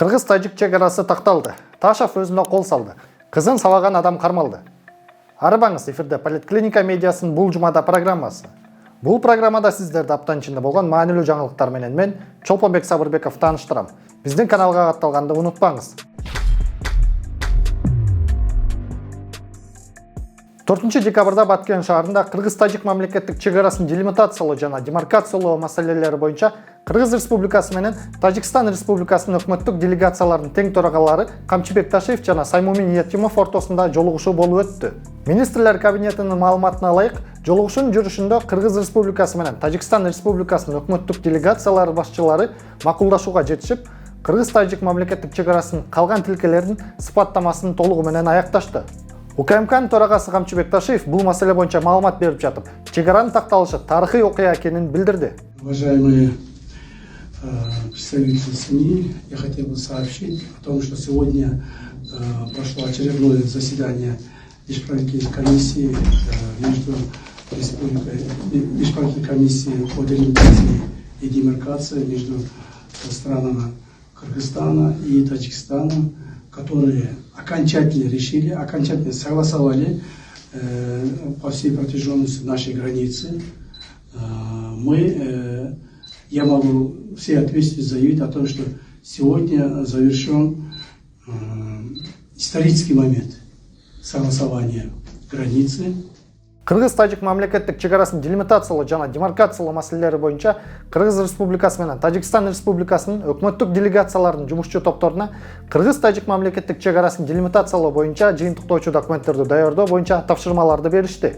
Кыргыз-тажик чегарасы такталды. Ташов өзүнө кол салды. Кызын сабаган адам кармалды. Арыбаңыз, эфирде Политклиника медиасынын бул жумада программасы. Бул программада сиздерди аптанын ичинде болгон маанилүү жаңылыктар менен мен Чолпонбек Сабырбеков тааныштырам. Биздин каналга катталганды унутпаңыз. 4 декабрда Баткен шаарында Кыргыз-тажик мамлекеттик чегарасын делимитациялоо жана демаркациялоо маселелери боюнча Кыргыз Республикасы менен Тажикстан Республикасынын өкмөттүк делегацияларынын тең төрагалары Камчыбек Ташиев жана Саймумин Ниятимов ортосунда жолугушуу болуп өттү. Министрлер кабинетинин маалыматына ылайык, жолугушуунун жүрүшүндө Кыргыз Республикасы менен Тажикстан Республикасынын өкмөттүк делегациялары башчылары макулдашууга жетишип, Кыргыз-тажик мамлекеттик чегарасынын калган тилкелеринин сыпаттамасын толугу менен аякташты. УКМКнын төрагасы Камчыбек Ташиев бул маселе боюнча маалымат берип жатып, чегаранын такталышы тарыхый окуя экенин билдирди. Уважаемые представители СМИ, я хотел бы сообщить о том, что сегодня прошло очередное заседание межправительственной комиссии межправительственной комиссии по делимитации и демаркации между странами Кыргызстана и Таджикистана, которые окончательно решили, окончательно согласовали по всей протяженности нашей границы. Я могу всей ответственности заявить о том, что сегодня завершен исторический момент согласования границы. Кыргыз-тажик мамлекеттик чегарасын делимитациялоо жана демаркациялоо маселелери боюнча Кыргыз Республикасы менен Тажикстан Республикасынын өкмөттүк делегацияларынын жумушчу топторуна Кыргыз-тажик мамлекеттик чегарасын делимитациялоо боюнча жыйынтыктоочу документтерди даярдоо боюнча тапшырмаларды беришти.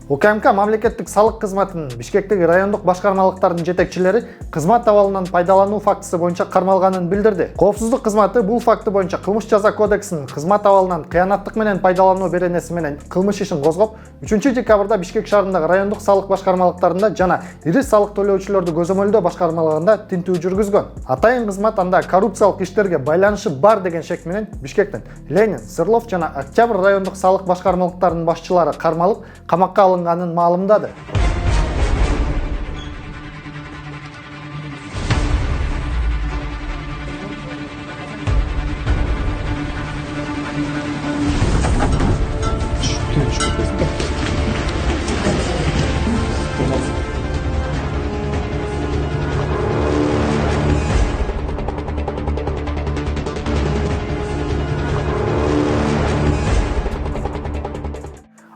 УКМК мамлекеттик салык кызматынын Бишкектеги райондук башкармалыктардын жетекчилери кызмат абалынан пайдалануу фактысы боюнча кармалганын билдирди. Коопсуздук кызматы бул факты боюнча кылмыш жаза кодексинин кызмат абалынан кыянаттык менен пайдалануу беренеси менен кылмыш ишин козгоп, 3 декабрда Бишкек шаарындагы райондук салык башкармалыктарында жана ири салык төлөөчүлөрдү көзөмөлдөө башкармалыгында тинтүү жүргүзгөн. Атайын кызмат анда коррупциялык иштерге байланышы бар деген шек менен Бишкектен Ленин, Сырлов жана Октябрь райондук салык башкармалыктарынын башчылары кармалып, камакка алынганын маалымдады.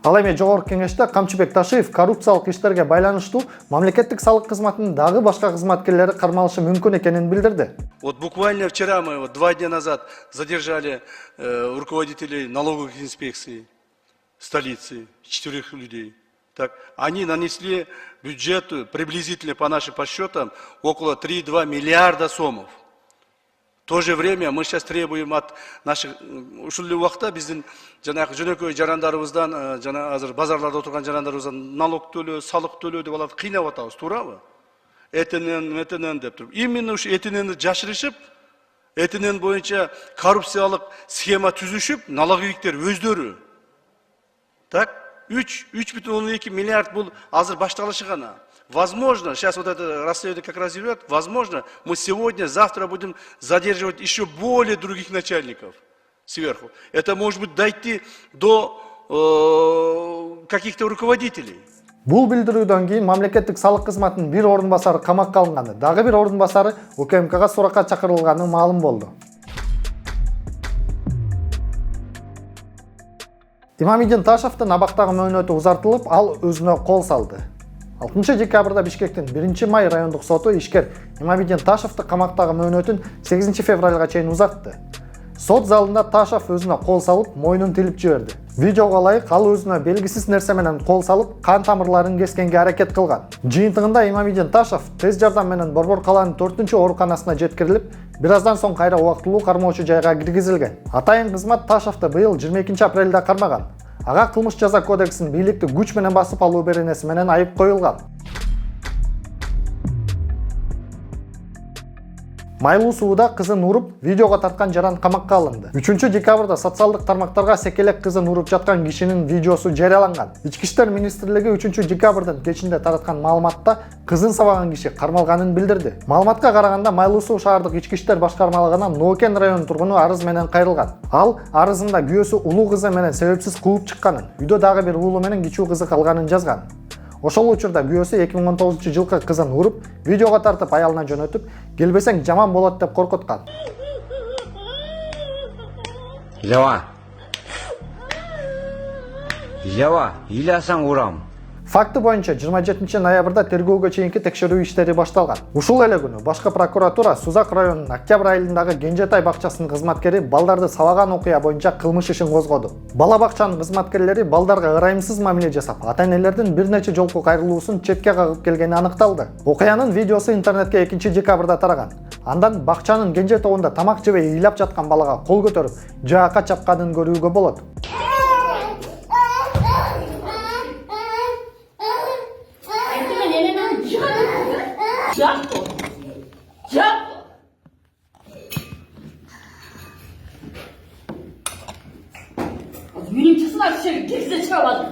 Ал эми жогорку кеңеште Камчыбек Ташиев коррупциялык иштерге байланыштуу мамлекеттик салык кызматынын дагы башка кызматкерлери кармалышы мүмкүн экенин билдирди. Вот буквально вчера мы 2 дня назад задержали руководителей налоговых инспекций столицы, 4 людей. Так, они нанесли бюджету приблизительно по нашим подсчетам около 3,2 миллиарда сомов. В то же время мы сейчас требуем от наших ушул убакта биздин жанагы жөнөкөй жарандарыбыздан жана азыр базарларда отурган жарандарыбыздан налог төлөө, салык төлөө деп алып кыйнап атабыз, туурабы? Этинен деп туруп. Именно ушу этиненди жашырышып, этинен боюнча коррупциялык схема түзүшүп, налоговиктер өздөрү. Так, 3,2 миллиард бул азыр башталышы гана. Возможно, сейчас вот это расследование как раз идет, возможно, мы сегодня, завтра будем задерживать еще более других начальников сверху. Это может быть дойти до каких-то руководителей. Бул билдирүүдөн кийин мамлекеттик салык кызматынын бир орун басары камакка алынганы, дагы бир орун басары УКМКга суракка чакырылганы маалым болду. Имамидин Ташевдин абактагы мөөнөтү узартылып, ал өзүнө кол салды. 6 декабрда Бишкектин 1 май райондук соту ишкер Имамидин Ташевди камактагы мөөнөтүн 8 февралга чейин узартты. Сот залында Ташев өзүнө кол салып, мойнун тилип жиберди. Видеого ылайык, ал өзүнө белгисиз нерсе менен кол салып, кан тамырларын кескенге аракет кылган. Жыйынтыгында Имамидин Ташев тез жардам менен Борбор калаанын 4-ооруканасына жеткирилип, бир аздан соң кайра убактылуу кармоочу жайга киргизилген. Атайын кызмат Ташевди быйыл 22 апрелде кармаган. Ага кылмыш жаза кодексинин бийликти күч менен басып алуу беренеси менен айып коюлган. Майлуу сууда кызын уруп, видеого тарткан жаран камакка алынды. 3-декабрда социалдык тармактарга секелек кызын уруп жаткан кишинин видеосу жарыяланган. Ички иштер министрлиги 3-декабрдын кечинде тараткан маалыматта кызын сабаган киши кармалганын билдирди. Маалыматка караганда Майлуу суу шаардык ички иштер башкармалыгына Ноокен районунун тургуну арыз менен кайрылган. Ал арызында күйөөсү улуу кызы менен себепсиз кууп чыкканын, үйдө дагы бир уулу менен кичүү кызы калганын жазган. Ошол учурда күйөөсү 2019-жылкы кызын уруп, видеого тартып аялына жөнөтүп, келбесең жаман болот деп коркуткан. Илева, иласаң урам. Факты боюнча 27 ноябрда тергөөгө чейинки текшерүү иштери башталган. Ушул эле күнү башкы прокуратура Сузак районунун Октябрь айылындагы Кенжетай бакчасынын кызматкери балдарды сабаган окуя боюнча кылмыш ишин козгоду. Бала бакчанын кызматкерлери балдарга ырайымсыз мамиле жасап, ата-энелердин бир нече жолку кайрылуусун четке кагып келгени аныкталды. Окуянын видеосу интернетке 2-декабрда тараган. Андан бакчанын Кенже тобунда тамак жебей ыйлап жаткан балага кол көтөрүп, жаакка чапканын көрүүгө болот. Benim çıksın aşağı, gezde çıkamadım.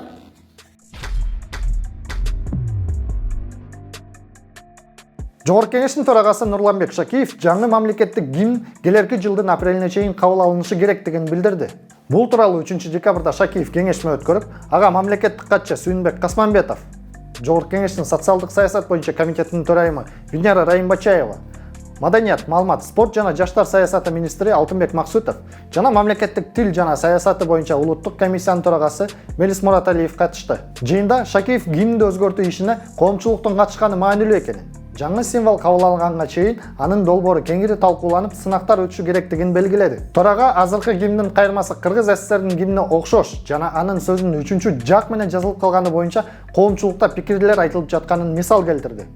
Жогорку кеңештин төрагасы Нурланбек Шакиев жаңы мамлекеттик гимн келерки жылдын апрелине чейин кабыл алынышы керектигин билдирди. Бул тууралуу 3-декабрда Шакиев кеңешме өткөрүп, ага мамлекеттик катчы Сүйүнбек Касманбетов, Жогорку кеңештин социалдык саясат боюнча комитетинин төрайымы Венера Райымбачаева, Маданият, маалымат, спорт жана жаштар саясаты министри Алтынбек Максутов жана мамлекеттик тил жана саясаты боюнча улуттук комиссиянын төрагасы Мелис Мураталиев катышты. Жыйында Шакиев гимнди өзгөртүү ишине коомчулуктун катышканы маанилүү экенин, жаңы символ кабыл алынганга чейин анын долбоору кеңири талкууланып, сынактар өтүшү керектигин белгиледи. Төрага азыркы гимндин кайрмасы Кыргыз СССРдин гимни окшош жана анын сөзүнүн 3-жак менен жазылып калганы боюнча коомчулукта пикирлер айтылып жатканын мисал келтирди.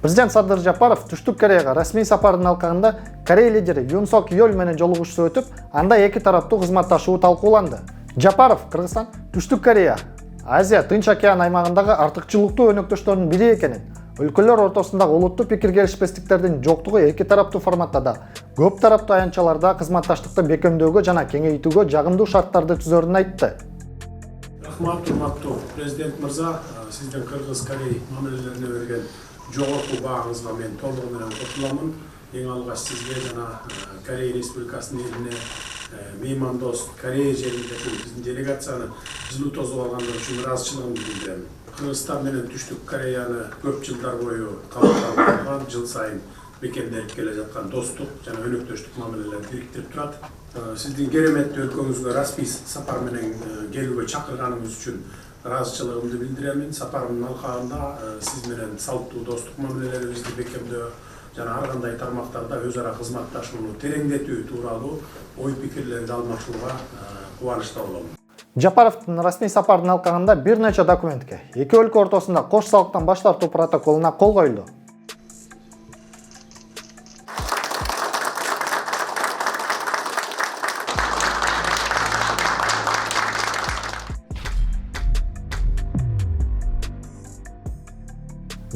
Президент Садыр Жапаров Түштүк Кореяга расмий сапардын алкагында Корея лидери Юн Сок Йол менен жолугушуу өтүп, анда эки тараптуу кызматташуу талкууланды. Жапаров Кыргызстан Түштүк Корея Азия Тынч океан аймагындагы артыкчылыктуу өнөктөштөрдүн бири экенин, өлкөлөр ортосундагы олуттуу пикир келишпестиктердин жоктугу эки тараптуу форматта да, көп тараптуу аянтчаларда кызматташтыкты бекемдөөгө жана кеңейтүүгө жагымдуу шарттарды түзөрүн айтты. Рахмат, урматтуу президент мырза, сиздин Кыргыз-Корей мамилелерине берген жогорку баагыңызга мен толугу менен котуламын. Эң алгач сизге жана Корея Республикасынын элине меймандос Корея жериндеги биздин делегацияны жылуу тосуп алгандар үчүн ыраазычылыгымды билдирем. Кыргызстан менен Түштүк Кореяны көп жылдар бою калыптанган, жыл сайын бекемделип келе жаткан достук жана өнөктөштүк мамилелер бириктирип турат. Сиздин кереметтүү өлкөңүзгө расмий сапар менен келүүгө чакырганыңыз үчүн ыраазычылыгымды билдиремин. Сапарымдын алкагында сиз менен салттуу достук мамилелерибизди бекемдөө жана ар кандай тармактарда өз ара кызматташууну тереңдетүү тууралуу ой пикирлерди алмашууга кубанычта болом. Жапаровдун расмий сапардын алкагында бир нече документке, эки өлкө ортосунда кош салыктан баш тартуу протоколуна кол коюлду.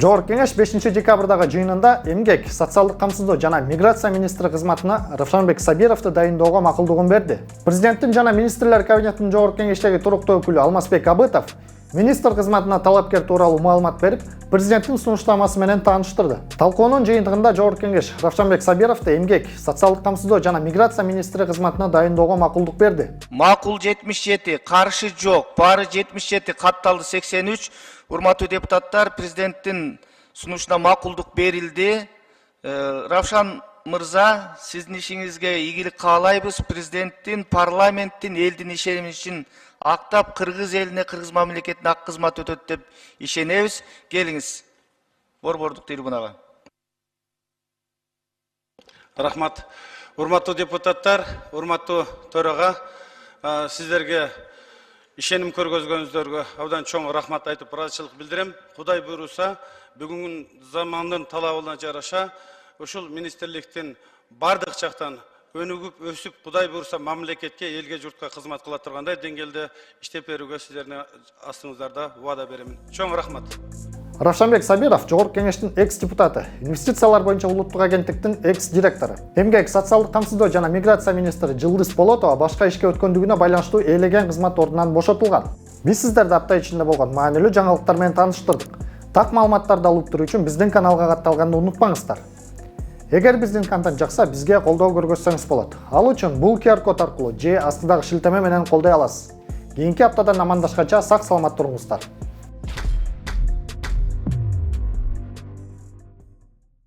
Жогорку кеңеш 5-декабрдагы жыйынында эмгек, социалдык камсыздоо жана миграция министри кызматына Равшанбек Сабировду дайындоого макулдугун берди. Президенттин жана министрлер кабинетинин жогорку кеңештеги туруктуу өкүлү Алмазбек Абытов министр кызматына талапкер тууралуу маалымат берип, президенттин сунуштамасы менен тааныштырды. Талкуунун жыйынтыгында жогорку кеңеш Равшанбек Сабировду эмгек, социалдык камсыздоо жана миграция министри кызматына дайындоого макулдук берди. Макул 77, каршы жок, баары 77, катталды 83. Урматтуу депутаттар, президенттин сунушуна макулдук берилди. Равшан мырза, сиздин ишиңизге ийгилик каалайбыз. Президенттин, парламенттин, элдин ишеничин актап, кыргыз элине, кыргыз мамлекетине ак кызмат өтөт деп ишенебиз. Келиңиз борбордук трибунага. Рахмат. Урматтуу депутаттар, урматтуу төрага, сиздерге ишеним көргөзгөнүздөргө абдан чоң рахмат айтып ыраазычылык билдирем. Кудай буйруса, бүгүнкү замандын талабына жараша ушул министрликтин бардык жактан өнүгүп, өсүп, Кудай буйруса мамлекетке, элге, журтка кызмат кыла тургандай деңгээлде иштеп берүүгө сиздердин астыңыздарда убада беремин. Чоң рахмат. Равшанбек Сабиров Жогорку Кеңештин экс-депутаты, инвестициялар боюнча улуттук агенттиктин экс-директору. Эмгек, социалдык камсыздоо жана миграция министри Жылдыз Болотова башка ишке өткөндүгүнө байланыштуу ээлеген кызмат ордунан бошотулган. Биз сиздерди апта ичинде болгон маанилүү жаңылыктар менен тааныштырдык. Так маалыматтарды алып туруу үчүн биздин каналга катталганды унутпаңыздар. Эгер биздин контент жакса, бизге колдоо көргөзсөңүз болот. Ал үчүн бул QR код аркылуу же астыдагы шилтеме менен колдой аласыз. Кийинки аптадан амандашканча сак саламат туруңуздар.